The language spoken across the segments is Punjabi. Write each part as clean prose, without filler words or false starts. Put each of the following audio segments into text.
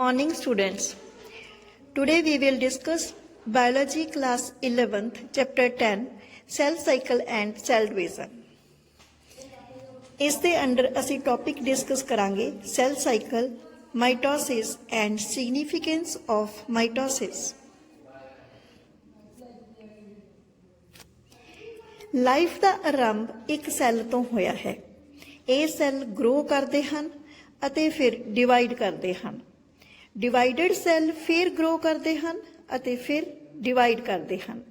Morning students. Today we will discuss biology class 11th chapter 10 cell cycle and cell division. ਇਸ ਦੇ ਅੰਡਰ ਅਸੀਂ ਟੌਪਿਕ ਡਿਸਕਸ ਕਰਾਂਗੇ cell cycle, mitosis and significance of mitosis. Life ਦਾ ਆਰੰਭ ਇੱਕ ਸੈੱਲ ਤੋਂ ਹੋਇਆ ਹੈ। ਇਹ ਸੈੱਲ ਗਰੋ ਕਰਦੇ ਹਨ ਅਤੇ ਫਿਰ ਡਿਵਾਈਡ ਕਰਦੇ ਹਨ। ਡਿਵਾਈਡਡ ਸੈੱਲ ਫਿਰ ਗਰੋ ਕਰਦੇ ਹਨ ਅਤੇ ਫਿਰ ਡਿਵਾਈਡ ਕਰਦੇ ਹਨ।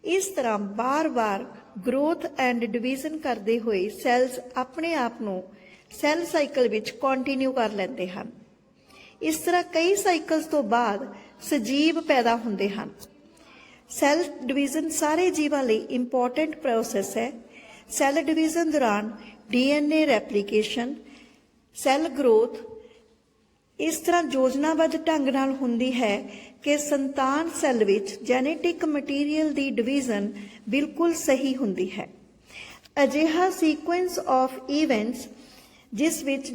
ਇਸ ਤਰ੍ਹਾਂ ਬਾਰ-ਬਾਰ ਗਰੋਥ ਐਂਡ ਡਿਵੀਜ਼ਨ ਕਰਦੇ ਹੋਏ ਸੈੱਲਸ ਆਪਣੇ ਆਪ ਨੂੰ ਸੈੱਲ ਸਾਈਕਲ ਵਿੱਚ ਕੰਟੀਨਿਊ ਕਰ ਲੈਂਦੇ ਹਨ। ਇਸ ਤਰ੍ਹਾਂ ਕਈ ਸਾਈਕਲਸ ਤੋਂ ਬਾਅਦ ਸਜੀਵ ਪੈਦਾ ਹੁੰਦੇ ਹਨ। ਸੈੱਲ ਡਿਵੀਜ਼ਨ ਸਾਰੇ ਜੀਵਾਂ ਲਈ ਇੰਪੋਰਟੈਂਟ ਪ੍ਰੋਸੈਸ ਹੈ। ਸੈੱਲ ਡਿਵੀਜ਼ਨ ਦੌਰਾਨ DNA ਰੈਪਲੀਕੇਸ਼ਨ, ਸੈੱਲ ਗਰੋਥ ਇਸ ਤਰ੍ਹਾਂ ਯੋਜਨਾਬੱਧ ਢੰਗ ਨਾਲ ਹੁੰਦੀ ਹੈ ਕਿ ਸੰਤਾਨ ਸੈੱਲ ਵਿੱਚ ਜੈਨੇਟਿਕ ਮਟੀਰੀਅਲ ਦੀ ਡਿਵੀਜ਼ਨ ਬਿਲਕੁਲ ਸਹੀ ਹੁੰਦੀ ਹੈ। ਅਜਿਹਾ ਸੀਕੁਐਂਸ ਆਫ ਇਵੈਂਟਸ ਜਿਸ ਵਿੱਚ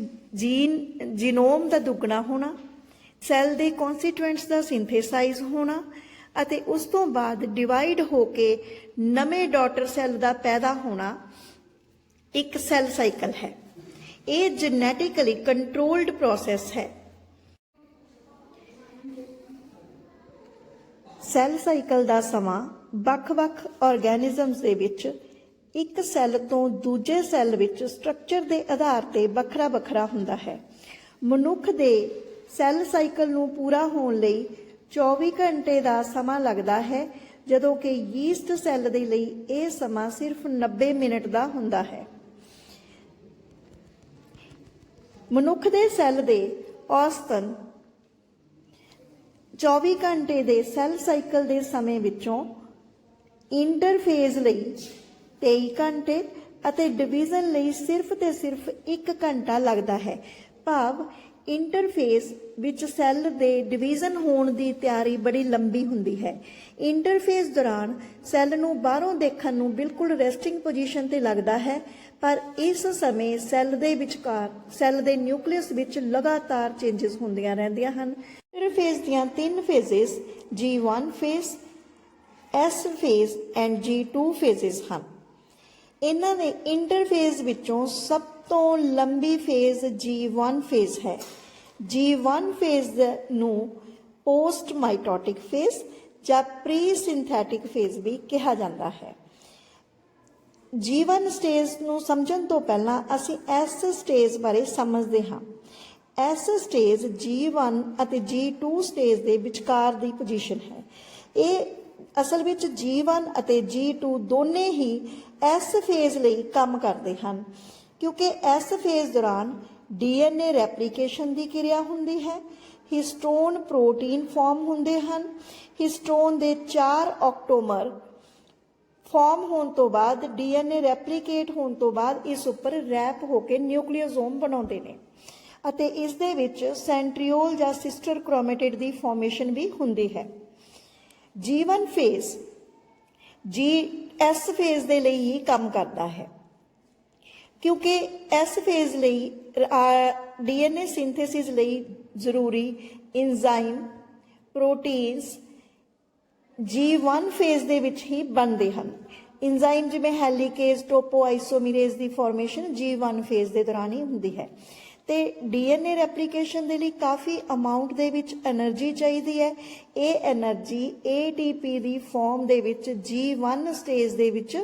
ਜੀਨੋਮ ਦਾ ਦੁੱਗਣਾ ਹੋਣਾ, ਸੈੱਲ ਦੇ ਕਨਸਟੀਟੂਐਂਟਸ ਦਾ ਸਿੰਥੇਸਾਈਜ਼ ਹੋਣਾ ਅਤੇ ਉਸ ਤੋਂ ਬਾਅਦ ਡਿਵਾਈਡ ਹੋ ਕੇ ਨਵੇਂ ਡਾਟਰ ਸੈੱਲ ਦਾ ਪੈਦਾ ਹੋਣਾ ਇੱਕ ਸੈੱਲ ਸਾਈਕਲ ਹੈ। ਇਹ ਜੈਨੇਟਿਕਲੀ ਕੰਟਰੋਲਡ ਪ੍ਰੋਸੈਸ ਹੈ। ਸੈੱਲ ਸਾਈਕਲ ਦਾ ਸਮਾਂ ਵੱਖ-ਵੱਖ ਆਰਗੈਨਿਜ਼ਮਸ ਦੇ ਵਿੱਚ ਇੱਕ ਸੈੱਲ ਤੋਂ ਦੂਜੇ ਸੈੱਲ ਵਿੱਚ ਸਟਰਕਚਰ ਦੇ ਆਧਾਰ ਤੇ ਵੱਖਰਾ-ਵੱਖਰਾ ਹੁੰਦਾ ਹੈ। ਮਨੁੱਖ ਦੇ ਸੈੱਲ ਸਾਈਕਲ ਨੂੰ ਪੂਰਾ ਹੋਣ ਲਈ 24 ਘੰਟੇ ਦਾ ਸਮਾਂ ਲੱਗਦਾ ਹੈ, ਜਦੋਂ ਕਿ ਯੀਸਟ ਸੈੱਲ ਦੇ ਲਈ ਇਹ ਸਮਾਂ ਸਿਰਫ 90 ਮਿੰਟ ਦਾ ਹੁੰਦਾ ਹੈ। ਮਨੁੱਖ ਦੇ ਸੈੱਲ ਦੇ ਔਸਤਨ 24 ਘੰਟੇ ਦੇ ਸੈੱਲ ਸਾਈਕਲ ਦੇ ਸਮੇਂ ਵਿੱਚੋਂ ਇੰਟਰਫੇਜ਼ ਲਈ 23 ਘੰਟੇ ਅਤੇ ਡਿਵੀਜ਼ਨ ਲਈ ਸਿਰਫ ਤੇ ਸਿਰਫ 1 ਘੰਟਾ ਲੱਗਦਾ ਹੈ। ਭਾਵ ਇੰਟਰਫੇਸ ਵਿੱਚ ਸੈੱਲ ਦੇ ਡਿਵੀਜ਼ਨ ਹੋਣ ਦੀ ਤਿਆਰੀ ਬੜੀ ਲੰਬੀ ਹੁੰਦੀ ਹੈ। ਇੰਟਰਫੇਸ ਦੌਰਾਨ ਸੈੱਲ ਨੂੰ ਬਾਹਰੋਂ ਦੇਖਣ ਨੂੰ ਬਿਲਕੁਲ ਰੈਸਟਿੰਗ ਪੋਜੀਸ਼ਨ ਤੇ ਲੱਗਦਾ ਹੈ, ਪਰ ਇਸ ਸਮੇਂ ਸੈੱਲ ਦੇ ਵਿਚਕਾਰ ਸੈੱਲ ਦੇ ਨਿਊਕਲੀਅਸ ਵਿੱਚ ਲਗਾਤਾਰ ਚੇਂਜਸ ਹੁੰਦੀਆਂ ਰਹਿੰਦੀਆਂ ਹਨ। ਇੰਟਰਫੇਸ ਦੀਆਂ 3 phases G1 phase, S phase and G2 phases ਹਨ। ਇਹਨਾਂ ਦੇ ਇੰਟਰਫੇਸ ਵਿੱਚੋਂ ਸਭ ਤੋਂ ਲੰਬੀ ਫੇਜ਼ G1 ਫੇਜ਼ ਹੈ। G1 ਫੇਜ਼ ਨੂੰ ਪੋਸਟ ਮਾਈਟੋਟਿਕ ਫੇਜ਼ ਜਾਂ ਪ੍ਰੀ ਸਿੰਥੈਟਿਕ ਫੇਜ਼ ਵੀ ਕਿਹਾ ਜਾਂਦਾ ਹੈ। G1 ਸਟੇਜ ਨੂੰ ਸਮਝਣ ਤੋਂ ਪਹਿਲਾਂ ਅਸੀਂ S ਸਟੇਜ ਬਾਰੇ ਸਮਝਦੇ ਹਾਂ। S ਸਟੇਜ G1 ਅਤੇ G2 ਸਟੇਜ ਦੇ ਵਿਚਕਾਰ ਦੀ ਪੋਜੀਸ਼ਨ ਹੈ। ਇਹ ਅਸਲ ਵਿੱਚ G1 ਅਤੇ G2 ਦੋਨੇ ਹੀ S ਫੇਜ਼ ਲਈ ਕੰਮ ਕਰਦੇ ਹਨ, ਕਿਉਂਕਿ S ਫੇਜ਼ ਦੌਰਾਨ DNA ਰੈਪਲੀਕੇਸ਼ਨ ਦੀ ਕਿਰਿਆ ਹੁੰਦੀ ਹੈ। ਹਿਸਟੋਨ ਪ੍ਰੋਟੀਨ ਫਾਰਮ ਹੁੰਦੇ ਹਨ। ਹਿਸਟੋਨ ਦੇ 4 ਆਕਟੋਮਰ ਫਾਰਮ ਹੋਣ ਤੋਂ ਬਾਅਦ DNA ਰੈਪਲੀਕੇਟ ਹੋਣ ਤੋਂ ਬਾਅਦ ਇਸ ਉੱਪਰ ਰੈਪ ਹੋ ਕੇ ਨਿਊਕਲੀਓਸੋਮ ਬਣਾਉਂਦੇ ਨੇ ਅਤੇ ਇਸ ਦੇ ਵਿੱਚ ਸੈਂਟਰੀਓਲ ਜਾਂ ਸਿਸਟਰ ਕ੍ਰੋਮੈਟਿਡ ਦੀ ਫਾਰਮੇਸ਼ਨ ਵੀ ਹੁੰਦੀ ਹੈ। G1 ਫੇਜ਼ S ਫੇਜ਼ ਦੇ ਲਈ ਹੀ ਕੰਮ ਕਰਦਾ ਹੈ, ਕਿਉਂਕਿ S ਫੇਜ਼ ਲਈ DNA ਸਿੰਥੇਸਿਸ ਲਈ ਜ਼ਰੂਰੀ ਇੰਜ਼ਾਈਮ ਪ੍ਰੋਟੀਨਸ G1 ਫੇਜ਼ ਦੇ ਵਿੱਚ ਹੀ ਬਣਦੇ ਹਨ। ਇੰਜ਼ਾਈਮ ਜਿਵੇਂ ਹੈਲੀਕੇਜ਼, ਟੋਪੋਆਈਸੋਮੀਰੇਜ਼ ਦੀ ਫਾਰਮੇਸ਼ਨ G1 ਫੇਜ਼ ਦੇ ਦੌਰਾਨ ਹੀ ਹੁੰਦੀ ਹੈ। ਤੇ DNA ਰੈਪਲੀਕੇਸ਼ਨ ਦੇ ਲਈ ਕਾਫੀ ਅਮਾਉਂਟ ਦੇ ਵਿੱਚ એનર્ਜੀ ਚਾਹੀਦੀ ਹੈ। ਇਹ એનર્ਜੀ ATP ਦੀ ਫਾਰਮ ਦੇ ਵਿੱਚ G1 ਸਟੇਜ ਦੇ ਵਿੱਚ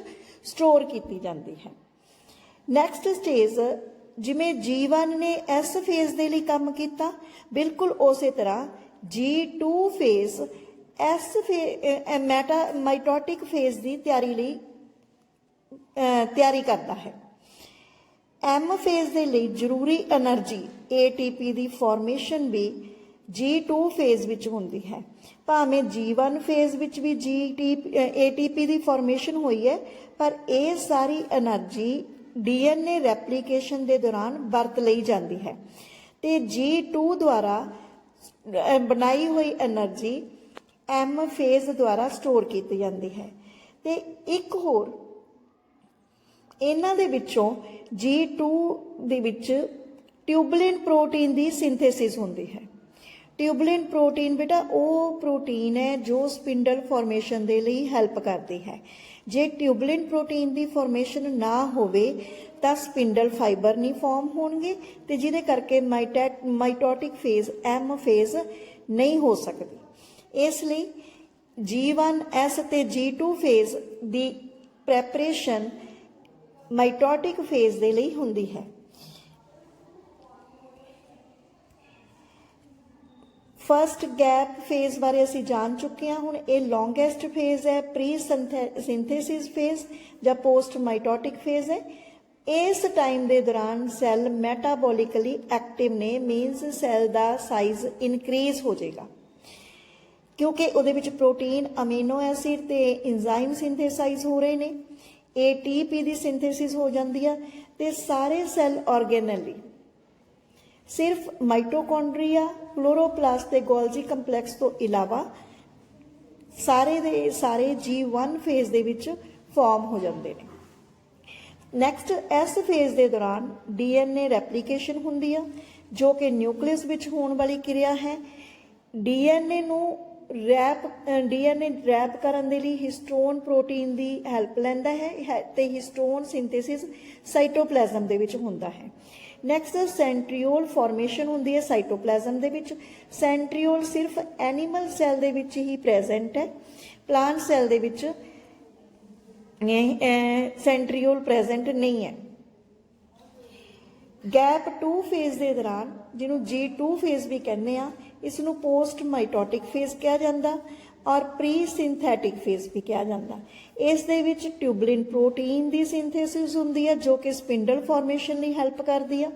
ਸਟੋਰ ਕੀਤੀ ਜਾਂਦੀ ਹੈ। ਨੈਕਸਟ ਸਟੇਜ ਜਿਵੇਂ G1 ਨੇ S ਫੇਜ਼ ਦੇ ਲਈ ਕੰਮ ਕੀਤਾ, ਬਿਲਕੁਲ ਉਸੇ ਤਰ੍ਹਾਂ G2 ਫੇਜ਼ ਮਾਈਟੋਟਿਕ ਫੇਜ਼ ਦੀ ਤਿਆਰੀ ਕਰਦਾ ਹੈ। M ਫੇਜ਼ ਦੇ ਲਈ ਜ਼ਰੂਰੀ એનર્ਜੀ ATP ਦੀ ਫਾਰਮੇਸ਼ਨ ਵੀ G2 ਫੇਜ਼ ਵਿੱਚ ਹੁੰਦੀ ਹੈ। ਭਾਵੇਂ G1 ਫੇਜ਼ ਵਿੱਚ ਵੀ ATP ਦੀ ਫਾਰਮੇਸ਼ਨ ਹੋਈ ਹੈ, ਪਰ ਇਹ ਸਾਰੀ એનર્ਜੀ DNA ਰੈਪਲੀਕੇਸ਼ਨ ਦੇ ਦੌਰਾਨ ਵਰਤ ਲਈ ਜਾਂਦੀ ਹੈ ਤੇ G2 ਦੁਆਰਾ ਬਣਾਈ ਹੋਈ એનર્ਜੀ M ਫੇਜ਼ ਦੁਆਰਾ ਸਟੋਰ ਕੀਤੀ ਜਾਂਦੀ ਹੈ। ਤੇ ਇੱਕ ਹੋਰ ਇਹਨਾਂ ਦੇ ਵਿੱਚੋਂ G2 ਦੇ ਵਿੱਚ ਟਿਊਬਲਿਨ ਪ੍ਰੋਟੀਨ ਦੀ ਸਿੰਥੇਸਿਸ ਹੁੰਦੀ ਹੈ। ਟਿਊਬਲਿਨ ਪ੍ਰੋਟੀਨ ਬੇਟਾ ਉਹ ਪ੍ਰੋਟੀਨ ਹੈ ਜੋ ਸਪਿੰਡਲ ਫਾਰਮੇਸ਼ਨ ਦੇ ਲਈ ਹੈਲਪ ਕਰਦੀ ਹੈ। ਜੇ ਟਿਊਬਲਿਨ ਪ੍ਰੋਟੀਨ ਦੀ ਫਾਰਮੇਸ਼ਨ ਨਾ ਹੋਵੇ ਤਾਂ ਸਪਿੰਡਲ ਫਾਈਬਰ ਨਹੀਂ ਫਾਰਮ ਹੋਣਗੇ ਤੇ ਜਿਹਦੇ ਕਰਕੇ ਮਾਈਟੋਟਿਕ ਫੇਜ਼ ਐਮ ਫੇਜ਼ ਨਹੀਂ ਹੋ ਸਕਦੀ। ਇਸ ਲਈ G1S ਤੇ G2 ਫੇਜ਼ ਦੀ ਪ੍ਰੈਪਰੇਸ਼ਨ ਮਾਈਟੋਟਿਕ ਫੇਜ਼ ਦੇ ਲਈ ਹੁੰਦੀ ਹੈ। फस्ट गैप फेज बारे असी जान चुके हैं। हुण ये लॉन्गेस्ट फेज है, प्री सिंथेसिस फेज या पोस्ट माइटोटिक फेज है। इस टाइम के दौरान सैल मैटाबोलिकली एक्टिव ने, मीनस सैल का साइज इनक्रीज हो जाएगा क्योंकि उहदे विच प्रोटीन, अमीनो एसिड ते इंजाइम सिंथेसाइज हो रहे ने, ATP की सिंथेसिस हो जाती है ते सारे सैल ऑर्गेनली सिर्फ माइटोकॉन्ड्रिया, क्लोरोप्लास्ट ते गोल्जी कंपलैक्स तो इलावा सारे दे सारे G1 phase they which form हो जाते हैं। नैक्सट इस फेज के दौरान DNA रैप्लीकेशन हुंदी है जो कि न्यूक्लियस विच होने वाली क्रिया है। DNA नू DNA रैप करन दे लई हिस्टोन प्रोटीन की हैल्प लैंदा है ते हिस्टोन सिंथेसिस साइटोप्लाज्म दे विच हुंदा है। नैक्सट सेंट्रियोल फॉर्मेशन होंदी है साइटोप्लाज्म दे विच। सेंट्रियोल सिर्फ एनीमल सैल दे विच ही प्रेजेंट है, प्लांट सैल दे विच सेंट्रियोल प्रेजेंट नहीं है। गैप 2 फेज के दौरान जिन्हों G2 फेज भी कहने आ, इसनों पोस्ट माइटोटिक फेज कहा जाता और प्री सिंथेटिक फेज भी कहा जाता। इस दे विच ट्यूबलिन प्रोटीन की सिंथेसिस हुंदी है जो कि स्पिंडल फॉर्मेशन लई हैल्प करती है।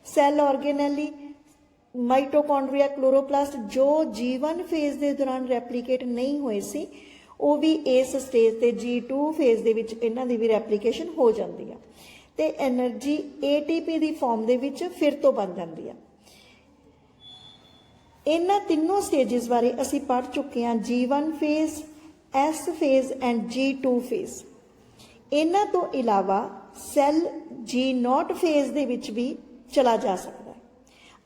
सैल ऑर्गेनैली, माइटोकॉन्ड्रिया, क्लोरोप्लास्ट जो G1 फेज के दौरान रैप्लीकेट नहीं हुए सी, वो भी इस स्टेज ते G2 फेज दे विच इन्हां दी भी रैप्लीकेशन हो जाती है ते एनर्जी ATP की फॉर्म दे विच फिर तो बन जाती है। इन्हां तीनों स्टेजिस बारे असी पढ़ चुके हैं, G1 phase, S phase and G2 phase. इन्हां तो इलावा सैल G0 फेज दे विच भी चला जा सकता है।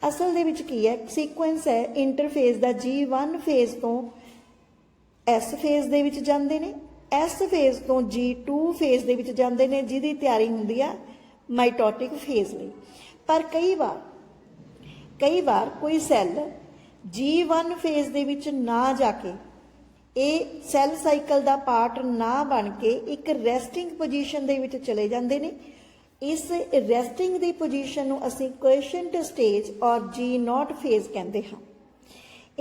असल दे विच की है, सीक्वेंस है इंटरफेज दा। G1 फेज तो S फेज दे विच जांदे ने, S फेज तो G2 फेज दे विच जांदे ने, जिहदी तैयारी हुंदी है माइटोटिक फेज लई। पर कई बार कोई सैल G1 फेज दे विच ना जाके, ये सैल साइकिल का पार्ट ना बन के एक रैसटिंग पोजीशन दे विच चले जाते हैं। इस रैसटिंग की पोजीशन नूं असीं क्वेश्चनड स्टेज और G0 फेज कहते हैं।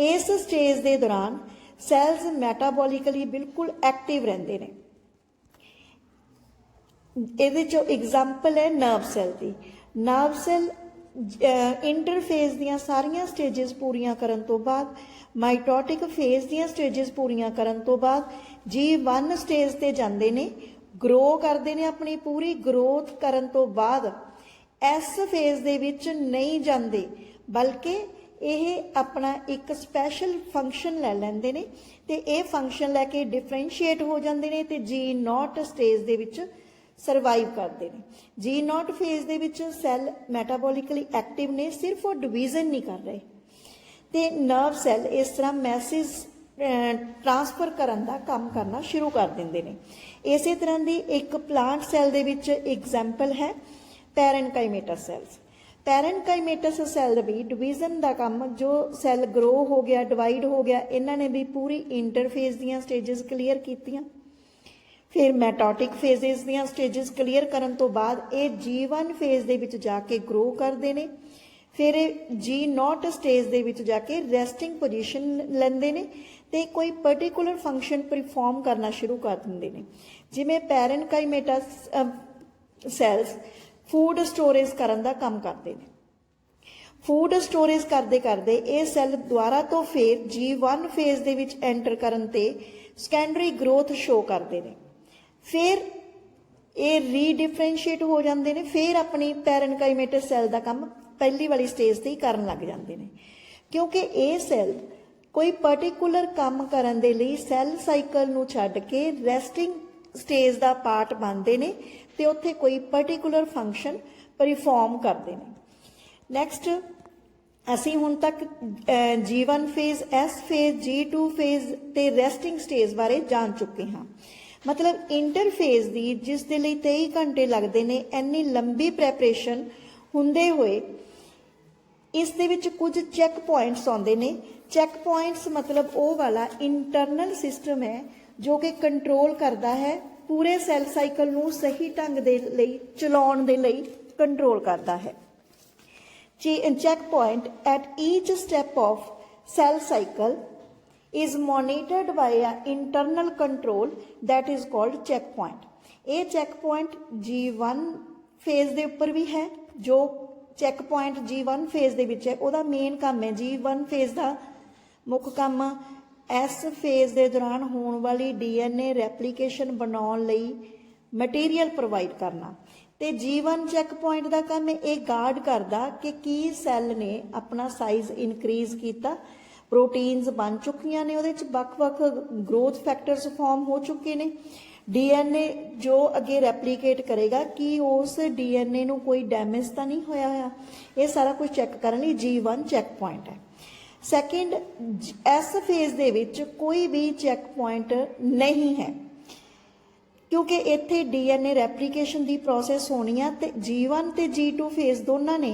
इस स्टेज के दौरान सैल्स मैटाबोलिकली बिल्कुल एक्टिव रहते हैं। इहदे चों एग्जाम्पल है नर्व सैल की। नर्व सैल इंटरफेज दियां सारियां स्टेजिस पूरियां करन तो बाद, माइटोटिक फेज दियां स्टेजिस पूरियां करन तो बाद G1 स्टेज ते जांदे ने, ग्रो करते हैं। अपनी पूरी ग्रोथ करन तो बाद S फेज दे विच नहीं जांदे, बल्कि यह अपना एक स्पैशल फंक्शन लै लैंदे ने ते ये फंक्शन लैके डिफरेंशिएट हो जाते हैं ते G0 स्टेज दे विच सरवाइव करते हैं। G0 फेज दे विच सैल मैटाबोलिकली एक्टिव ने, सिर्फ वो डिवीजन नहीं कर रहे ते नर्व सैल इस तरह मैसेज ट्रांसफर करन दा काम करना शुरू कर देंदे ने। इस तरह की एक प्लांट सैल दे विच एग्जाम्पल है पैरेनकाइमेटस सैल्स। पैरेनकाइमेटस सैल भी डिवीजन का काम, जो सैल ग्रो हो गया, डिवाइड हो गया, इन्हों ने भी पूरी इंटरफेज दियां स्टेजिस क्लीयर कीतियां। फिर मैटोटिक फेजिस दियां स्टेजिस क्लीयर करन तो बाद ये G1 फेज दे विच जाके ग्रो करते हैं। फिर G0 स्टेज दे विच जाके रैसटिंग पोजीशन लैंदे ने ते कोई पर्टिकुलर फंक्शन परफॉर्म करना शुरू कर देंगे ने। जिमें पैरेनकाइमेटस सैल्स फूड स्टोरेज करन दा काम करते हैं। फूड स्टोरेज करते करते ये सैल दुबारा तो फिर G1 फेज दे विच एंटर करन ते सैकेंडरी ग्रोथ शो करते हैं। फिर ये रीडिफरेंशिएट हो जाते हैं, फिर अपनी पैरेनकाइमेटस सैल का काम पहली वाली स्टेज से ही करन लग जाते हैं, क्योंकि ये सैल कोई पर्टिकुलर काम करन दे लई सैल साइकिल नूं छड्ड के रैसटिंग स्टेज का पार्ट बनते हैं ते उत्थे कोई पर्टिकुलर फंक्शन परफॉर्म करते हैं। नैक्सट ਅਸੀਂ ਹੁਣ ਤੱਕ G1 phase, S phase, G2 phase ਤੇ ਰੈਸਟਿੰਗ ਸਟੇਜ ਬਾਰੇ ਜਾਣ ਚੁੱਕੇ ਹਾਂ। ਮਤਲਬ ਇੰਟਰਫੇਜ਼ ਦੀ ਜਿਸ ਦੇ ਲਈ 23 ਘੰਟੇ ਲੱਗਦੇ ਨੇ, ਇੰਨੀ ਲੰਬੀ ਪ੍ਰੈਪਰੇਸ਼ਨ ਹੁੰਦੇ ਹੋਏ ਇਸ ਦੇ ਵਿੱਚ ਕੁਝ ਚੈੱਕ ਪੁਆਇੰਟਸ ਆਉਂਦੇ ਨੇ। ਚੈੱਕ ਪੁਆਇੰਟਸ ਮਤਲਬ ਉਹ ਵਾਲਾ ਇੰਟਰਨਲ ਸਿਸਟਮ ਹੈ ਜੋ ਕਿ ਕੰਟਰੋਲ ਕਰਦਾ ਹੈ ਪੂਰੇ ਸੈੱਲ ਸਾਈਕਲ ਨੂੰ ਸਹੀ ਢੰਗ ਦੇ ਲਈ ਚਲਾਉਣ ਦੇ ਲਈ ਕੰਟਰੋਲ ਕਰਦਾ ਹੈ। Checkpoint at each step of cell cycle is monitored by an internal control that is called checkpoint. ਇਹ checkpoint G1 phase ਦੇ ਉੱਪਰ ਵੀ ਹੈ। ਜੋ checkpoint G1 phase ਦੇ ਵਿੱਚ ਹੈ ਉਹਦਾ ਮੇਨ ਕੰਮ ਹੈ, G1 phase ਦਾ ਮੁੱਖ ਕੰਮ S phase ਦੇ ਦੌਰਾਨ ਹੋਣ ਵਾਲੀ DNA ਰੈਪਲੀਕੇਸ਼ਨ ਬਣਾਉਣ ਲਈ ਮਟੀਰੀਅਲ ਪ੍ਰੋਵਾਈਡ ਕਰਨਾ। ਤੇ G1 ਚੈੱਕ ਪੁਆਇੰਟ ਦਾ ਕੰਮ ਇਹ ਗਾਰਡ ਕਰਦਾ ਕਿ ਕੀ ਸੈੱਲ ਨੇ ਆਪਣਾ ਸਾਈਜ਼ ਇਨਕਰੀਜ਼ ਕੀਤਾ, ਪ੍ਰੋਟੀਨਸ ਬਣ ਚੁੱਕੀਆਂ ਨੇ, ਉਹਦੇ 'ਚ ਵੱਖ-ਵੱਖ ਗਰੋਥ ਫੈਕਟਰਸ ਫਾਰਮ ਹੋ ਚੁੱਕੇ ਨੇ। DNA ਜੋ ਅੱਗੇ ਰੈਪਲੀਕੇਟ ਕਰੇਗਾ ਕਿ ਉਸ DNA ਨੂੰ ਕੋਈ ਡੈਮੇਜ ਤਾਂ ਨਹੀਂ ਹੋਇਆ ਹੋਇਆ, ਇਹ ਸਾਰਾ ਕੁਝ ਚੈੱਕ ਕਰਨ ਲਈ G1 ਚੈੱਕ ਪੁਆਇੰਟ ਹੈ। ਸੈਕਿੰਡ, S ਫੇਜ਼ ਦੇ ਵਿੱਚ ਕੋਈ ਵੀ ਚੈੱਕ ਪੁਆਇੰਟ ਨਹੀਂ ਹੈ ਕਿਉਂਕਿ ਇੱਥੇ DNA ਰੈਪਲੀਕੇਸ਼ਨ ਦੀ ਪ੍ਰੋਸੈਸ ਹੋਣੀ ਆ ਤੇ G1 ਤੇ G2 ਫੇਜ਼ ਦੋਨਾਂ ਨੇ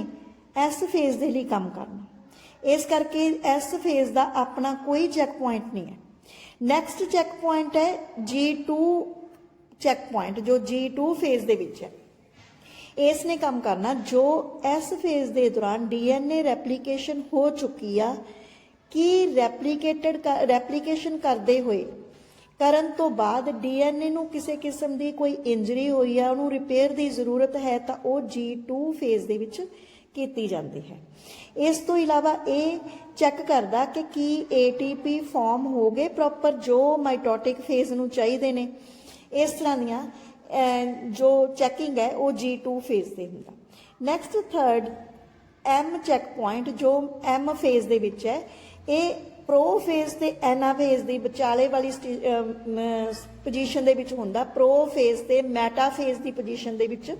S ਫੇਜ਼ ਦੇ ਲਈ ਕੰਮ ਕਰਨਾ। ਇਸ ਕਰਕੇ S ਫੇਜ਼ ਦਾ ਆਪਣਾ ਕੋਈ ਚੈੱਕ ਪੁਆਇੰਟ ਨਹੀਂ ਹੈ। ਨੈਕਸਟ ਚੈੱਕ ਪੁਆਇੰਟ ਹੈ G2 ਚੈੱਕ ਪੁਆਇੰਟ ਜੋ G2 ਫੇਜ਼ ਦੇ ਵਿੱਚ ਹੈ। ਇਸ ਨੇ ਕੰਮ ਕਰਨਾ ਜੋ S ਫੇਜ਼ ਦੇ ਦੌਰਾਨ DNA ਰੈਪਲੀਕੇਸ਼ਨ ਹੋ ਚੁੱਕੀ ਆ ਕਿ ਰੈਪਲੀਕੇਸ਼ਨ ਕਰਦੇ ਹੋਏ ਕਰਨ ਤੋਂ ਬਾਅਦ DNA ਨੂੰ ਕਿਸੇ ਕਿਸਮ ਦੀ ਕੋਈ ਇੰਜਰੀ ਹੋਈ ਆ, ਉਹਨੂੰ ਰਿਪੇਅਰ ਦੀ ਜ਼ਰੂਰਤ ਹੈ ਤਾਂ ਉਹ G2 ਫੇਜ਼ ਦੇ ਵਿੱਚ ਕੀਤੀ ਜਾਂਦੀ ਹੈ। ਇਸ ਤੋਂ ਇਲਾਵਾ ਇਹ ਚੈੱਕ ਕਰਦਾ ਕਿ ਕੀ ATP ਫਾਰਮ ਹੋ ਗਏ ਪ੍ਰੋਪਰ ਜੋ ਮਾਈਟੋਟਿਕ ਫੇਜ਼ ਨੂੰ ਚਾਹੀਦੇ ਨੇ। ਇਸ ਤਰ੍ਹਾਂ ਦੀਆਂ ਜੋ ਚੈਕਿੰਗ ਹੈ ਉਹ G2 ਫੇਜ਼ ਤੇ ਹੁੰਦਾ। Next third M check point ਜੋ M ਫੇਜ਼ ਦੇ ਵਿੱਚ ਹੈ, ਇਹ ਪ੍ਰੋ ਫੇਜ਼ ਤੇ ਐਨਾ ਫੇਜ਼ ਦੀ ਵਿਚਾਲੇ ਵਾਲੀ ਪੋਜੀਸ਼ਨ ਦੇ ਵਿੱਚ ਹੁੰਦਾ। ਪ੍ਰੋ ਫੇਜ਼ ਤੇ ਮੈਟਾ ਫੇਜ਼ ਦੀ ਪੋਜੀਸ਼ਨ ਦੇ ਵਿੱਚ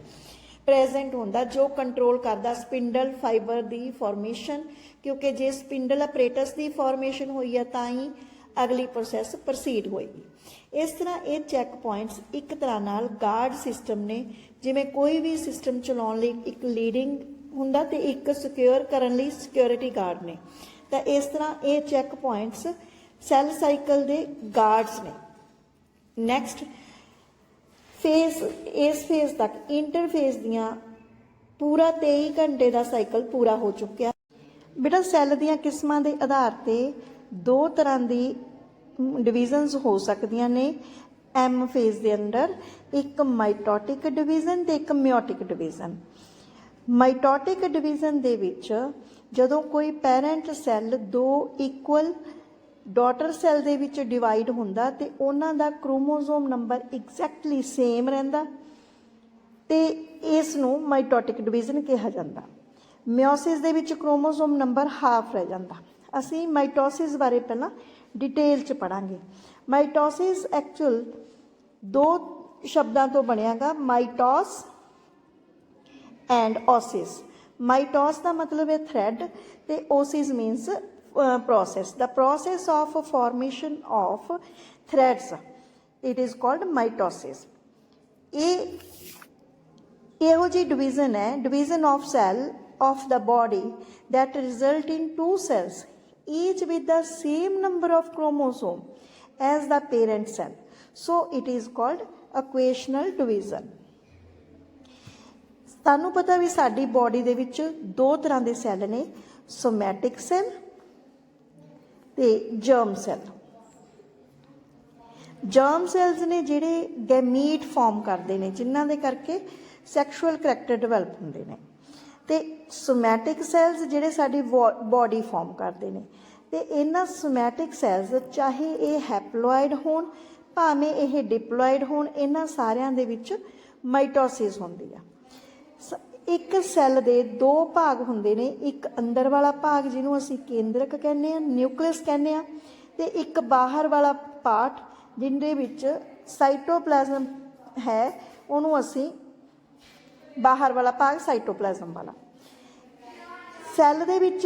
ਪ੍ਰੈਜ਼ੈਂਟ ਹੁੰਦਾ ਜੋ ਕੰਟਰੋਲ ਕਰਦਾ ਸਪਿੰਡਲ ਫਾਈਬਰ ਦੀ ਫਾਰਮੇਸ਼ਨ, ਕਿਉਂਕਿ ਜੇ ਸਪਿੰਡਲ ਅਪਰੇਟਸ ਦੀ ਫਾਰਮੇਸ਼ਨ ਹੋਈ ਹੈ ਤਾਂ ਹੀ ਅਗਲੀ ਪ੍ਰੋਸੈਸ ਪ੍ਰੋਸੀਡ ਹੋਏਗੀ। ਇਸ ਤਰ੍ਹਾਂ ਇਹ ਚੈੱਕ ਪੁਆਇੰਟਸ ਇੱਕ ਤਰ੍ਹਾਂ ਨਾਲ ਗਾਰਡ ਸਿਸਟਮ ਨੇ। ਜਿਵੇਂ ਕੋਈ ਵੀ ਸਿਸਟਮ ਚਲਾਉਣ ਲਈ ਇੱਕ ਲੀਡਿੰਗ ਹੁੰਦਾ ਤੇ ਇੱਕ ਸਿਕਿਉਰ ਕਰਨ ਲਈ ਸਿਕਿਉਰਿਟੀ ਗਾਰਡ ਨੇ, ਤਾਂ ਇਸ ਤਰ੍ਹਾਂ ਇਹ ਚੈੱਕ ਪੁਆਇੰਟਸ ਸੈੱਲ ਸਾਈਕਲ ਦੇ ਗਾਰਡਸ ਨੇ। ਨੈਕਸਟ ਫੇਜ਼, ਇਸ ਫੇਜ਼ ਤੱਕ ਇੰਟਰਫੇਜ਼ ਦੀਆਂ ਪੂਰਾ 23 ਘੰਟੇ ਦਾ ਸਾਈਕਲ ਪੂਰਾ ਹੋ ਚੁੱਕਿਆ। ਬੇਟਾ ਸੈੱਲ ਦੀਆਂ ਕਿਸਮਾਂ ਦੇ ਆਧਾਰ ਤੇ ਦੋ ਤਰ੍ਹਾਂ ਦੀ ਡਿਵੀਜ਼ਨਸ ਹੋ ਸਕਦੀਆਂ ਨੇ M ਫੇਜ਼ ਦੇ ਅੰਦਰ, ਇੱਕ ਮਾਈਟੋਟਿਕ ਡਿਵੀਜ਼ਨ ਤੇ ਇੱਕ ਮਿਓਟਿਕ ਡਿਵੀਜ਼ਨ। ਮਾਈਟੋਟਿਕ ਡਿਵੀਜ਼ਨ ਦੇ ਵਿੱਚ ਜਦੋਂ ਕੋਈ ਪੈਰੈਂਟ ਸੈੱਲ ਦੋ ਇਕੁਅਲ ਡਾਟਰ ਸੈੱਲ ਦੇ ਵਿੱਚ ਡਿਵਾਈਡ ਹੁੰਦਾ ਤੇ ਉਹਨਾਂ ਦਾ ਕ੍ਰੋਮੋਸੋਮ ਨੰਬਰ ਐਗਜ਼ੈਕਟਲੀ ਸੇਮ ਰਹਿੰਦਾ ਤੇ ਇਸ ਨੂੰ ਮਾਈਟੋਟਿਕ ਡਿਵੀਜ਼ਨ ਕਿਹਾ ਜਾਂਦਾ। ਮਿਓਸਿਸ ਦੇ ਵਿੱਚ ਕ੍ਰੋਮੋਸੋਮ ਨੰਬਰ ਹਾਫ ਰਹਿ ਜਾਂਦਾ। ਅਸੀਂ ਮਾਈਟੋਸਿਸ ਬਾਰੇ ਪਹਿਲਾਂ ਡਿਟੇਲ 'ਚ ਪੜਾਂਗੇ। ਮਾਈਟੋਸਿਸ ਐਕਚੁਅਲ ਦੋ ਸ਼ਬਦਾਂ ਤੋਂ ਬਣਿਆਗਾ, ਮਾਈਟੋਸ ਐਂਡ ਓਸਿਸ। ਮਾਈਟੋਸ ਦਾ ਮਤਲਬ ਹੈ ਥ੍ਰੈਡ ਤੇ Oasis means process, the process of formation of threads, it is called mitosis. ਇਹੋ ਜਿਹੀ division ਹੈ, division of cell of the body that result in two cells each with the same number of chromosome as the parent cell, so it is called equational division. ਤੁਹਾਨੂੰ ਪਤਾ ਵੀ ਸਾਡੀ ਬੋਡੀ ਦੇ ਵਿੱਚ ਦੋ ਤਰ੍ਹਾਂ ਦੇ ਸੈੱਲ ਨੇ, ਸੋਮੈਟਿਕ ਸੈੱਲ ਤੇ ਜਰਮ ਸੈੱਲ। ਜਰਮ ਸੈਲਸ ਨੇ ਜਿਹੜੇ ਗੈਮੀਟ ਫਾਰਮ ਕਰਦੇ ਨੇ ਜਿਨ੍ਹਾਂ ਦੇ ਕਰਕੇ ਸੈਕਸ਼ੂਅਲ ਕਰੈਕਟਰ ਡਿਵੈਲਪ ਹੁੰਦੇ ਨੇ, ਤੇ ਸੋਮੈਟਿਕ ਸੈਲਸ ਜਿਹੜੇ ਸਾਡੀ ਬੋਡੀ ਫਾਰਮ ਕਰਦੇ ਨੇ। ਤੇ ਇਹਨਾਂ ਸੋਮੈਟਿਕ ਸੈਲਸ ਚਾਹੇ ਇਹ ਹੈਪਲੋਇਡ ਹੋਣ ਭਾਵੇਂ ਇਹ ਡਿਪਲੋਇਡ ਹੋਣ, ਇਹਨਾਂ ਸਾਰਿਆਂ ਦੇ ਵਿੱਚ ਮਾਈਟੋਸਿਸ ਹੁੰਦੀ ਆ। ਇੱਕ ਸੈੱਲ ਦੇ ਦੋ ਭਾਗ ਹੁੰਦੇ ਨੇ, ਇੱਕ ਅੰਦਰ ਵਾਲਾ ਭਾਗ ਜਿਹਨੂੰ ਅਸੀਂ ਕੇਂਦਰਕ ਕਹਿੰਦੇ ਆ, ਨਿਊਕਲੀਅਸ ਕਹਿੰਦੇ ਆ, ਤੇ ਇੱਕ ਬਾਹਰ ਵਾਲਾ ਪਾਰਟ ਜਿਹਦੇ ਵਿੱਚ ਸਾਈਟੋਪਲਾਜ਼ਮ ਹੈ, ਉਹਨੂੰ ਅਸੀਂ ਬਾਹਰ ਵਾਲਾ ਭਾਗ ਸਾਈਟੋਪਲਾਜ਼ਮ ਵਾਲਾ। ਸੈੱਲ ਦੇ ਵਿੱਚ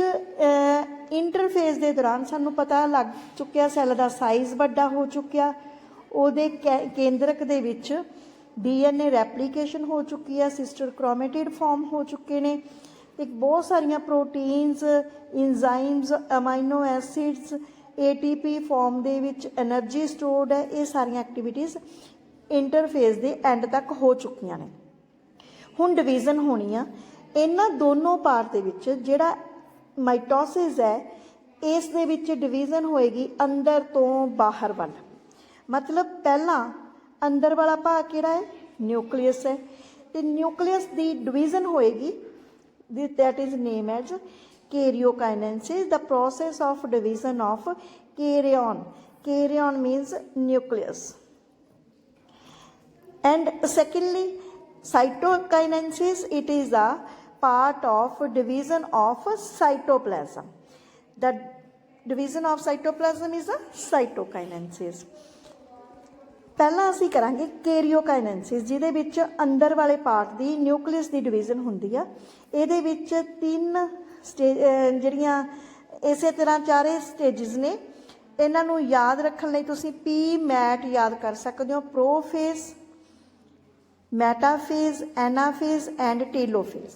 ਇੰਟਰਫੇਸ ਦੇ ਦੌਰਾਨ ਸਾਨੂੰ ਪਤਾ ਲੱਗ ਚੁੱਕਿਆ ਸੈੱਲ ਦਾ ਸਾਈਜ਼ ਵੱਡਾ ਹੋ ਚੁੱਕਿਆ, ਉਹਦੇ ਕੇਂਦਰਕ ਦੇ ਵਿੱਚ DNA ਰੈਪਲੀਕੇਸ਼ਨ ਹੋ ਚੁੱਕੀ ਹੈ, ਸਿਸਟਰ ਕ੍ਰੋਮੈਟਿਡ ਫਾਰਮ ਹੋ ਚੁੱਕੇ ਨੇ, ਤੇ ਬਹੁਤ ਸਾਰੀਆਂ proteins, enzymes, amino acids, ATP form ਦੇ ਵਿੱਚ એનર્ਜੀ ਸਟੋਰਡ ਹੈ। ਇਹ ਸਾਰੀਆਂ ਐਕਟੀਵਿਟੀਜ਼ ਇੰਟਰਫੇਸ ਦੇ ਐਂਡ ਤੱਕ ਹੋ ਚੁੱਕੀਆਂ ਨੇ। ਹੁਣ ਡਿਵੀਜ਼ਨ ਹੋਣੀ ਆ ਇਹਨਾਂ ਦੋਨੋਂ ਪਾਰਟ ਦੇ ਵਿੱਚ। ਜਿਹੜਾ ਮਾਈਟੋਸਿਸ ਹੈ ਇਸ ਦੇ ਵਿੱਚ ਡਿਵੀਜ਼ਨ ਹੋਏਗੀ ਅੰਦਰ ਤੋਂ ਬਾਹਰ ਵੱਲ, ਮਤਲਬ ਪਹਿਲਾਂ ਅੰਦਰ ਵਾਲਾ ਭਾਗ ਕਿਹੜਾ ਹੈ, ਨਿਊਕਲੀਅਸ ਹੈ, ਤੇ ਨਿਊਕਲੀਅਸ ਦੀ ਡਿਵੀਜ਼ਨ ਹੋਏਗੀ that is named as karyokinesis, the process of division of karyon. Karyon means nucleus. And secondly, cytokinesis, it is a part of division of cytoplasm. The division of cytoplasm is a cytokinesis. ਪਹਿਲਾਂ ਅਸੀਂ ਕਰਾਂਗੇ ਕੈਰੀਓਕਾਈਨੈਂਸਿਸ, ਜਿਹਦੇ ਵਿੱਚ ਅੰਦਰ ਵਾਲੇ ਪਾਰਟ ਦੀ ਨਿਊਕਲੀਅਸ ਦੀ ਡਿਵੀਜ਼ਨ ਹੁੰਦੀ ਆ। ਇਹਦੇ ਵਿੱਚ 3 ਜਿਹੜੀਆਂ ਇਸੇ ਤਰ੍ਹਾਂ 4 ਸਟੇਜਸ ਨੇ। ਇਹਨਾਂ ਨੂੰ ਯਾਦ ਰੱਖਣ ਲਈ ਤੁਸੀਂ ਮੈਟ ਯਾਦ ਕਰ ਸਕਦੇ ਹੋ, ਪ੍ਰੋਫੇਜ਼, ਮੈਟਾਫੇਜ਼, ਐਨਾਫੇਜ਼ ਐਂਡ ਟੇਲੋਫੇਜ਼।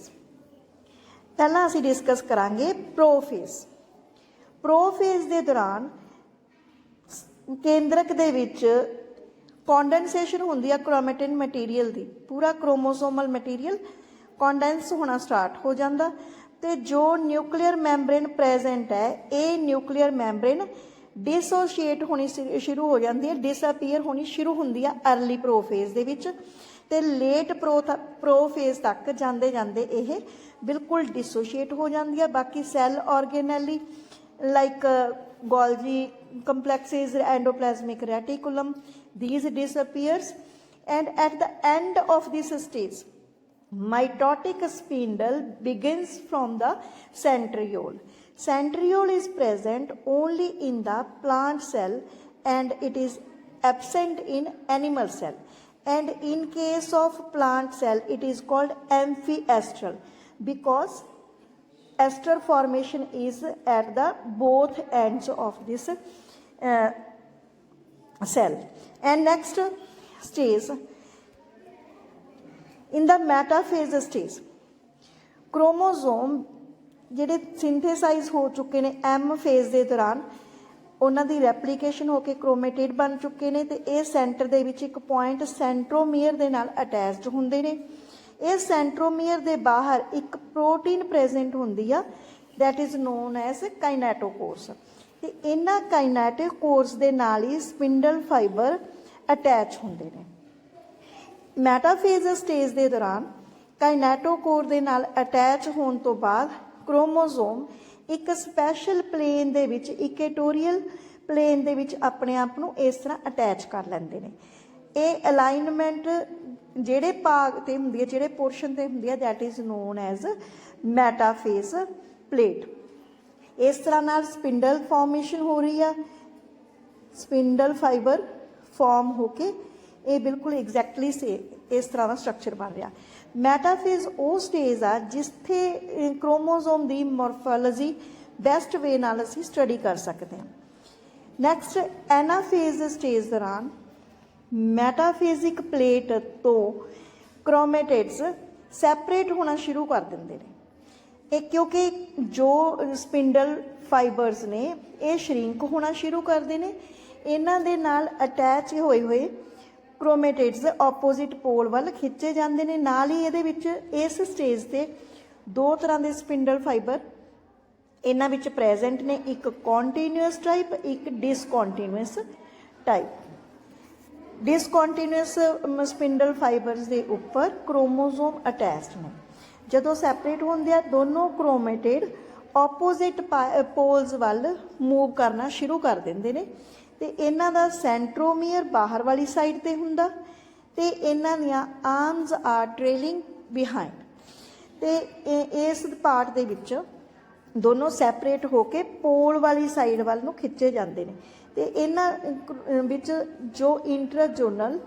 ਪਹਿਲਾਂ ਅਸੀਂ ਡਿਸਕਸ ਕਰਾਂਗੇ ਪ੍ਰੋਫੇਜ਼। ਪ੍ਰੋਫੇਜ਼ ਦੇ ਦੌਰਾਨ ਕੇਂਦਰਕ ਦੇ ਵਿੱਚ ਕੌਂਡੈਂਸੇਸ਼ਨ ਹੁੰਦੀ ਆ ਕ੍ਰੋਮੈਟਿਨ ਮਟੀਰੀਅਲ ਦੀ, ਪੂਰਾ ਕ੍ਰੋਮੋਸੋਮਲ ਮਟੀਰੀਅਲ ਕੌਂਡੈਂਸ ਹੋਣਾ ਸਟਾਰਟ ਹੋ ਜਾਂਦਾ, ਤੇ ਜੋ ਨਿਊਕਲੀਅਰ ਮੈਂਬਰੇਨ ਪ੍ਰੈਜ਼ੈਂਟ ਹੈ ਇਹ ਨਿਊਕਲੀਅਰ ਮੈਂਬਰੇਨ ਡਿਸੋਸ਼ੀਏਟ ਹੋਣੀ ਸ਼ੁਰੂ ਹੋ ਜਾਂਦੀ ਹੈ, ਡਿਸਅਪੀਅਰ ਹੋਣੀ ਸ਼ੁਰੂ ਹੁੰਦੀ ਆ ਅਰਲੀ ਪ੍ਰੋਫੇਜ਼ ਦੇ ਵਿੱਚ, ਤੇ ਲੇਟ ਪ੍ਰੋਫੇਜ਼ ਤੱਕ ਜਾਂਦੇ ਜਾਂਦੇ ਇਹ ਬਿਲਕੁਲ ਡਿਸੋਸ਼ੀਏਟ ਹੋ ਜਾਂਦੀ ਆ। ਬਾਕੀ cell organelle like Golgi complexes, endoplasmic reticulum, these disappears, and at the end of this stage mitotic spindle begins from the centriole. Centriole is present only in the plant cell and it is absent in animal cell, and in case of plant cell it is called amphiestral because ester formation is at the both ends of this cell. And next stage, in the metaphase stage, chromosome ਜਿਹੜੇ ਸਿੰਥੇਸਾਈਜ਼ ਹੋ ਚੁੱਕੇ ਨੇ M ਫੇਜ਼ ਦੇ ਦੌਰਾਨ, ਉਹਨਾਂ ਦੀ ਰੈਪਲੀਕੇਸ਼ਨ ਹੋ ਕੇ ਕ੍ਰੋਮੇਟਿਡ ਬਣ ਚੁੱਕੇ ਨੇ, ਤੇ ਇਹ ਸੈਂਟਰ ਦੇ ਵਿੱਚ ਇੱਕ ਪੁਆਇੰਟ ਸੈਂਟਰੋਮੀਅਰ ਦੇ ਨਾਲ ਅਟੈਚਡ ਹੁੰਦੇ ਨੇ। ਇਹ ਸੈਂਟਰੋਮੀਅਰ ਦੇ ਬਾਹਰ ਇੱਕ ਪ੍ਰੋਟੀਨ ਪ੍ਰੈਜ਼ੈਂਟ ਹੁੰਦੀ ਆ, ਦੈਟ ਇਜ਼ ਨੋਨ ਐਜ਼ ਕਾਈਨੈਟੋਕੋਰਸ, ਤੇ ਇਹਨਾਂ ਕਾਈਨੈਟੋਕੋਰਸ ਦੇ ਨਾਲ ਹੀ ਸਪਿੰਡਲ ਫਾਈਬਰ ਅਟੈਚ ਹੁੰਦੇ ਨੇ। ਮੈਟਾਫੇਜ਼ ਸਟੇਜ ਦੇ ਦੌਰਾਨ ਕਾਈਨੈਟੋਕੋਰ ਦੇ ਨਾਲ ਅਟੈਚ ਹੋਣ ਤੋਂ ਬਾਅਦ ਕ੍ਰੋਮੋਜ਼ੋਮ ਇੱਕ ਸਪੈਸ਼ਲ ਪਲੇਨ ਦੇ ਵਿੱਚ, ਇਕੁਏਟੋਰੀਅਲ ਪਲੇਨ ਦੇ ਵਿੱਚ ਆਪਣੇ ਆਪ ਨੂੰ ਇਸ ਤਰ੍ਹਾਂ ਅਟੈਚ ਕਰ ਲੈਂਦੇ ਨੇ। ਇਹ ਅਲਾਈਨਮੈਂਟ ਜਿਹੜੇ ਭਾਗ ਤੇ ਹੁੰਦੀ ਹੈ, ਜਿਹੜੇ ਪੋਰਸ਼ਨ ਤੇ ਹੁੰਦੀ ਹੈ, that is known as metaphase plate. ਇਸ ਤਰ੍ਹਾਂ ਨਾਲ ਸਪਿੰਡਲ ਫਾਰਮੇਸ਼ਨ ਹੋ ਰਹੀ ਆ, ਸਪਿੰਡਲ ਫਾਈਬਰ ਫਾਰਮ ਹੋ ਕੇ ਇਹ ਬਿਲਕੁਲ ਐਗਜ਼ੈਕਟਲੀ ਇਸ ਤਰ੍ਹਾਂ ਦਾ ਸਟਰਕਚਰ ਬਣ ਰਿਹਾ। ਮੈਟਾਫੇਜ਼ ਉਹ ਸਟੇਜ ਆ ਜਿੱਥੇ ਕ੍ਰੋਮੋਜ਼ੋਮ ਦੀ ਮੋਰਫੋਲੋਜੀ ਬੈਸਟ ਵੇ ਨਾਲ ਅਸੀਂ ਸਟੱਡੀ ਕਰ ਸਕਦੇ ਹਾਂ। ਨੈਕਸਟ ਐਨਾਫੇਜ਼ ਸਟੇਜ ਦੌਰਾਨ ਮੈਟਾਫੇਜ਼ਿਕ ਪਲੇਟ ਤੋਂ ਕ੍ਰੋਮੈਟਿਡਸ ਸੈਪਰੇਟ ਹੋਣਾ ਸ਼ੁਰੂ ਕਰ ਦਿੰਦੇ ਨੇ। ਇਹ ਕਿਉਂਕਿ ਜੋ ਸਪਿੰਡਲ ਫਾਈਬਰਸ ਨੇ ਇਹ ਸ਼ਰਿੰਕ ਹੋਣਾ ਸ਼ੁਰੂ ਕਰਦੇ ਨੇ, ਇਹਨਾਂ ਦੇ ਨਾਲ ਅਟੈਚ ਹੋਏ ਹੋਏ ਕ੍ਰੋਮੈਟਿਡਸ ਆਪੋਜ਼ਿਟ ਪੋਲ ਵੱਲ ਖਿੱਚੇ ਜਾਂਦੇ ਨੇ। ਨਾਲ ਹੀ ਇਹਦੇ ਵਿੱਚ ਇਸ ਸਟੇਜ ਤੇ 2 ਤਰ੍ਹਾਂ ਦੇ ਸਪਿੰਡਲ ਫਾਈਬਰ ਇਹਨਾਂ ਵਿੱਚ ਪ੍ਰੈਜ਼ੈਂਟ ਨੇ, ਇੱਕ ਕੰਟੀਨਿਊਸ ਟਾਈਪ, ਇੱਕ ਡਿਸਕੰਟੀਨਿਊਸ ਟਾਈਪ। ਡਿਸਕੰਟੀਨਿਊਸ ਸਪਿੰਡਲ ਫਾਈਬਰਸ ਦੇ ਉੱਪਰ ਕ੍ਰੋਮੋਜ਼ੋਮ ਅਟੈਚਡ ਨੇ। ਜਦੋਂ ਸੈਪਰੇਟ ਹੁੰਦੇ ਆ ਦੋਨੋਂ ਕ੍ਰੋਮੈਟਿਡ ਆਪੋਜ਼ਿਟ ਪੋਲਸ ਵੱਲ ਮੂਵ ਕਰਨਾ ਸ਼ੁਰੂ ਕਰ ਦਿੰਦੇ ਨੇ, ਤੇ ਇਹਨਾਂ ਦਾ ਸੈਂਟਰੋਮੀਅਰ ਬਾਹਰ ਵਾਲੀ ਸਾਈਡ ਤੇ ਹੁੰਦਾ, ਤੇ ਇਹਨਾਂ ਦੀਆਂ ਆਰਮਸ ਆਰ ਟ੍ਰੇਲਿੰਗ ਬਿਹਾਈਂਡ, ਤੇ ਇਸ ਪਾਰਟ ਦੇ ਵਿੱਚ ਦੋਨੋਂ ਸੈਪਰੇਟ ਹੋ ਕੇ ਪੋਲ ਵਾਲੀ ਸਾਈਡ ਵੱਲ ਨੂੰ ਖਿੱਚੇ ਜਾਂਦੇ ਨੇ। ਤੇ ਇਹਨਾਂ ਵਿੱਚ ਜੋ ਇੰਟਰਾਜੋਨਲ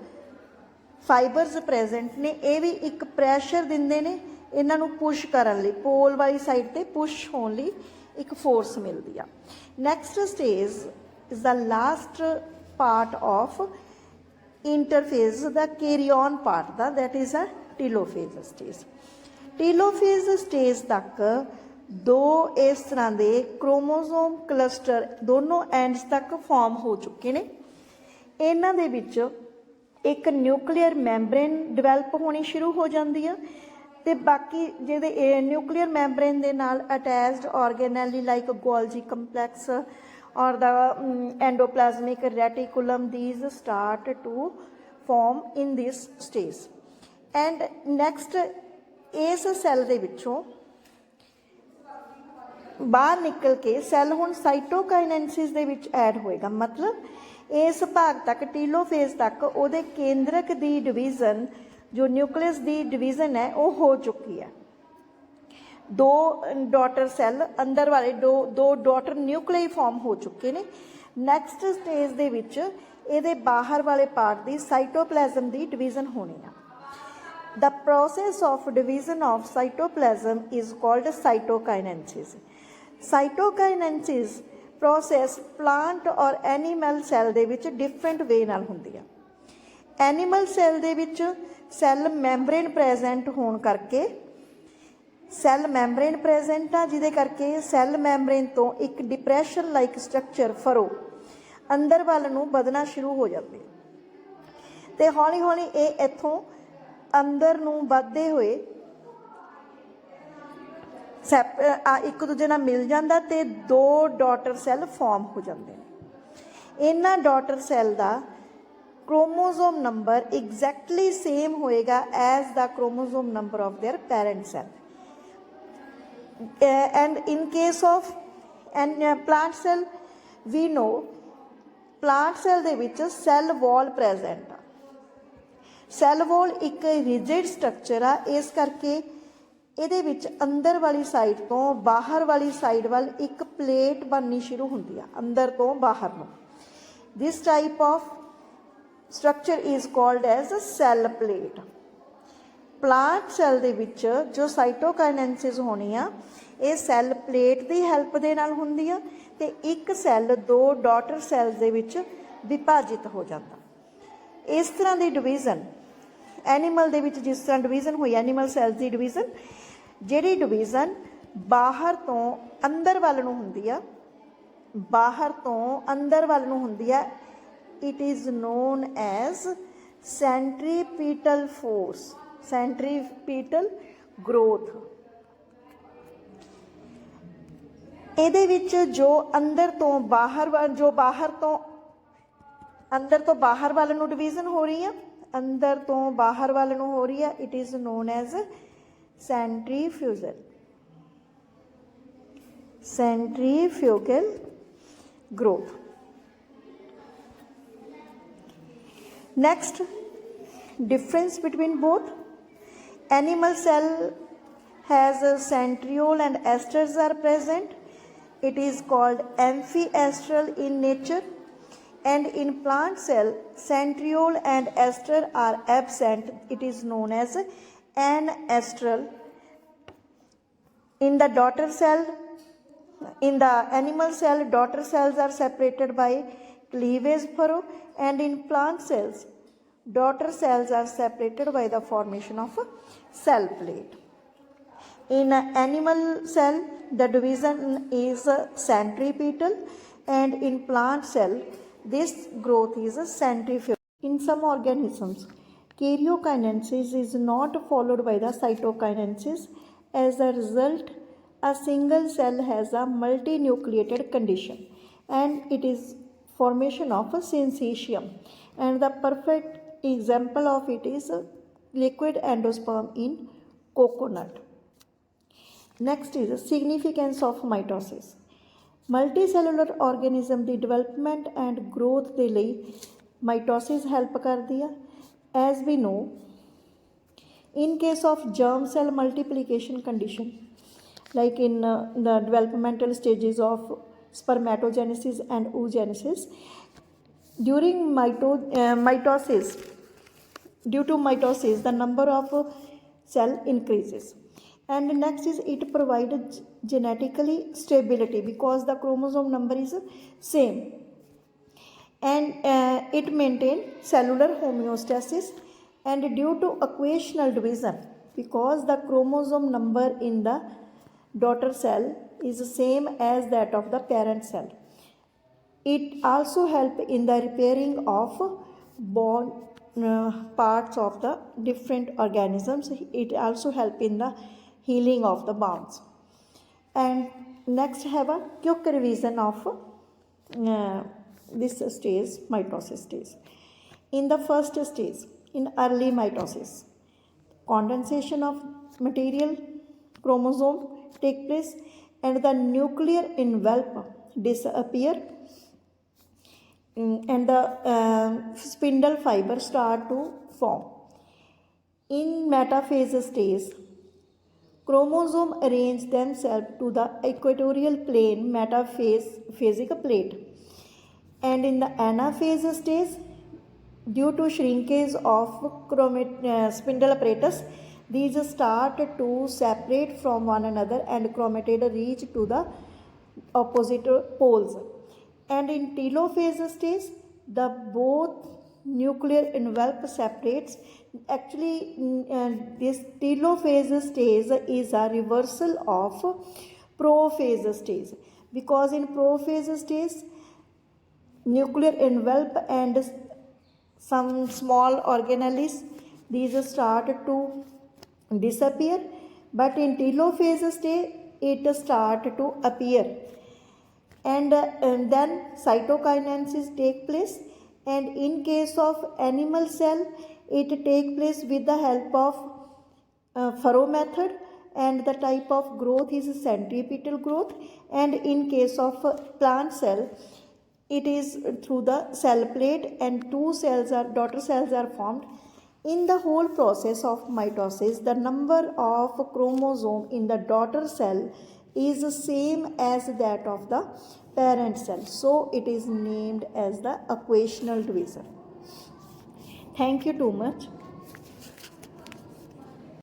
ਫਾਈਬਰਸ ਪ੍ਰੈਜ਼ੈਂਟ ਨੇ ਇਹ ਵੀ ਇੱਕ ਪ੍ਰੈਸ਼ਰ ਦਿੰਦੇ ਨੇ ਇਹਨਾਂ ਨੂੰ ਪੁਸ਼ ਕਰਨ ਲਈ ਪੋਲ ਵਾਲੀ ਸਾਈਡ ਤੇ ਪੁਸ਼ ਹੋਣ ਲਈ ਇੱਕ ਫੋਰਸ ਮਿਲਦੀ ਆ। Next stage is the last part of interphase the carry on part ਦਾ, that is uh telophase stage. Telophase stage ਤੱਕ ਦੋ ਇਸ ਤਰ੍ਹਾਂ ਦੇ ਕ੍ਰੋਮੋਸੋਮ ਕਲਸਟਰ ਦੋਨੋਂ ਐਂਡਸ ਤੱਕ ਫਾਰਮ ਹੋ ਚੁੱਕੇ ਨੇ। ਇਹਨਾਂ ਦੇ ਵਿੱਚ ਇੱਕ ਨਿਊਕਲੀਅਰ ਮੈਂਬਰੇਨ ਡਿਵੈਲਪ ਹੋਣੀ ਸ਼ੁਰੂ ਹੋ ਜਾਂਦੀ ਆ ਤੇ ਬਾਕੀ ਜਿਹੜੇ ਨਿਊਕਲੀਅਰ ਮੈਂਬਰੇਨ ਦੇ ਨਾਲ ਅਟੈਚਡ ਆਰਗੇਨੈਲੀ ਲਾਈਕ ਗੋਲਜੀ ਕੰਪਲੈਕਸ ਔਰ ਦਾ ਐਂਡੋਪਲਾਜ਼ਮਿਕ ਰੈਟੀਕੂਲਮ these start to form in this stage and next ਇਸ ਸੈੱਲ ਦੇ ਵਿੱਚੋਂ ਬਾਹਰ ਨਿਕਲ ਕੇ ਸੈੱਲ ਹੁਣ ਸਾਈਟੋਕਾਈਨੈਂਸਿਸ ਦੇ ਵਿੱਚ ਐਡ ਹੋਏਗਾ। ਮਤਲਬ ਇਸ ਭਾਗ ਤੱਕ ਟੀਲੋਫੇਜ਼ ਤੱਕ ਉਹਦੇ ਕੇਂਦਰਕ ਦੀ ਡਿਵੀਜ਼ਨ ਜੋ ਨਿਊਕਲੀਅਸ ਦੀ ਡਿਵੀਜ਼ਨ ਹੈ ਉਹ ਹੋ ਚੁੱਕੀ ਹੈ। ਦੋ ਡਾਟਰ ਸੈੱਲ ਅੰਦਰ ਵਾਲੇ ਦੋ ਡਾਟਰ ਨਿਊਕਲੀਆਈ ਫਾਰਮ ਹੋ ਚੁੱਕੇ ਨੇ। ਨੈਕਸਟ ਸਟੇਜ ਦੇ ਵਿੱਚ ਇਹਦੇ ਬਾਹਰ ਵਾਲੇ ਪਾਰਟ ਦੀ ਸਾਈਟੋਪਲਾਜ਼ਮ ਦੀ ਡਿਵੀਜ਼ਨ ਹੋਣੀ ਆ। The process of division of cytoplasm is called cytokinesis. Cytokinesis process plant or animal cell ਦੇ ਵਿੱਚ different way ਨਾਲ ਹੁੰਦੀ ਆ। Animal cell ਦੇ ਵਿੱਚ cell membrane present ਹੋਣ ਕਰਕੇ ਸੈੱਲ ਮੈਂਬਰੇਨ ਪ੍ਰੈਜ਼ੈਂਟ ਆ, ਜਿਹਦੇ ਕਰਕੇ ਸੈੱਲ ਮੈਂਬਰੇਨ ਤੋਂ ਇੱਕ ਡਿਪਰੈਸ਼ਨ ਲਾਈਕ ਸਟਰਕਚਰ ਫਰੋ ਅੰਦਰ ਵੱਲ ਨੂੰ ਵਧਣਾ ਸ਼ੁਰੂ ਹੋ ਜਾਂਦੇ ਤੇ ਹੌਲੀ ਹੌਲੀ ਇਹ ਇੱਥੋਂ ਅੰਦਰ ਨੂੰ ਵੱਧਦੇ ਹੋਏ ਇੱਕ ਦੂਜੇ ਨਾਲ ਮਿਲ ਜਾਂਦਾ ਤੇ ਦੋ ਡਾਟਰ ਸੈੱਲ ਫਾਰਮ ਹੋ ਜਾਂਦੇ ਨੇ। ਇਹਨਾਂ ਡਾਟਰ ਸੈੱਲ ਦਾ chromosome number exactly same ਹੋਏਗਾ as the chromosome number of their parent cell. And in case of plant cell, we know plant cell ਦੇ ਵਿੱਚ cell wall present ਆ। cell wall ਇੱਕ rigid structure ਆ, ਇਸ ਕਰਕੇ ਇਹਦੇ ਵਿੱਚ ਅੰਦਰ ਵਾਲੀ ਸਾਈਡ ਤੋਂ ਬਾਹਰ ਵਾਲੀ ਸਾਈਡ ਵੱਲ ਇੱਕ ਪਲੇਟ ਬਣਨੀ ਸ਼ੁਰੂ ਹੁੰਦੀ ਆ, ਅੰਦਰ ਤੋਂ ਬਾਹਰ ਨੂੰ। This type of structure is called as a cell plate. Plant cell ਦੇ ਵਿੱਚ ਜੋ ਸਾਈਟੋਕਾਈਨੈਂਸਿਸ ਹੋਣੀ ਆ ਇਹ ਸੈੱਲ ਪਲੇਟ ਦੀ ਹੈਲਪ ਦੇ ਨਾਲ ਹੁੰਦੀ ਆ ਤੇ ਇੱਕ ਸੈੱਲ ਦੋ ਡਾਟਰ ਸੈੱਲਸ ਦੇ ਵਿੱਚ ਵਿਭਾਜਿਤ ਹੋ ਜਾਂਦਾ। ਇਸ ਤਰ੍ਹਾਂ ਦੀ ਡਿਵੀਜ਼ਨ ਐਨੀਮਲ ਦੇ ਵਿੱਚ ਜਿਸ ਤਰ੍ਹਾਂ ਡਿਵੀਜ਼ਨ ਹੋਈ ਐਨੀਮਲ ਸੈੱਲਸ ਦੀ ਡਿਵੀਜ਼ਨ, ਜਿਹੜੀ ਡਿਵੀਜ਼ਨ ਬਾਹਰ ਤੋਂ ਅੰਦਰ ਵੱਲ ਨੂੰ ਹੁੰਦੀ ਆ, ਬਾਹਰ ਤੋਂ ਅੰਦਰ ਵੱਲ ਨੂੰ ਹੁੰਦੀ ਆ, it is known as centripetal force, centripetal growth। ਇਹਦੇ ਵਿੱਚ ਜੋ ਅੰਦਰ ਤੋਂ ਬਾਹਰ ਜੋ ਬਾਹਰ ਤੋਂ ਅੰਦਰ ਤੋਂ ਬਾਹਰ ਵੱਲ ਨੂੰ ਡਿਵੀਜ਼ਨ ਹੋ ਰਹੀ ਆ, ਅੰਦਰ ਤੋਂ ਬਾਹਰ ਵੱਲ ਨੂੰ ਹੋ ਰਹੀ ਆ, it is known as centrifugal, centrifugal growth। Next, difference between both. Animal cell has a centriole and esters are present. It is called amphiestral in nature, and in plant cell centriole and ester are absent. It is known as anestral. In the daughter cell, in the animal cell, daughter cells are separated by cleavage furrow, and in plant cells daughter cells are separated by the formation of a cell plate. In an animal cell the division is centripetal, and in plant cell this growth is centrifugal. In some organisms karyokinesis is not followed by the cytokinesis. As a result, a single cell has a multinucleated condition and it is formation of a syncytium, and the perfect example of it is liquid endosperm in coconut. Next is significance of mitosis. Multicellular organism the development and growth ਦੇ ਲਈ mitosis help ਕਰਦੀ ਆ। As we know, in case of germ cell multiplication condition, like in the developmental stages of spermatogenesis and oogenesis, during mitosis, due to mitosis the number of cell increases, And next is it provides genetically stability because the chromosome number is same, and it maintains cellular homeostasis. And due to equational division, because the chromosome number in the daughter cell is the same as that of the parent cell, it also help in the repairing of bone parts of the different organisms. It also help in the healing of the bones. And next have a quick revision of this stage, mitosis stage. In the first stage, in early mitosis, condensation of material chromosome take place and the nuclear envelope disappear, and the spindle fiber start to form. In metaphase stage, chromosome arrange themselves to the equatorial plane metaphasic plate. And in the anaphase stage, due to shrinkage of spindle apparatus, these start to separate from one another and chromatid reach to the opposite poles. And in telophase stage, the both nuclear envelope separates. Actually, this telophase stage is a reversal of prophase stage, because in prophase stage, nuclear envelope and some small organelles, these start to disappear, but in telophase stage it start to appear. And then cytokinesis take place, and in case of animal cell it take place with the help of furrow method, and the type of growth is centripetal growth. And in case of plant cell, it is through the cell plate, and daughter cells are formed. In the whole process of mitosis, the number of chromosome in the daughter cell is the same as that of the parent cell, so it is named as the equational division. Thank you too much.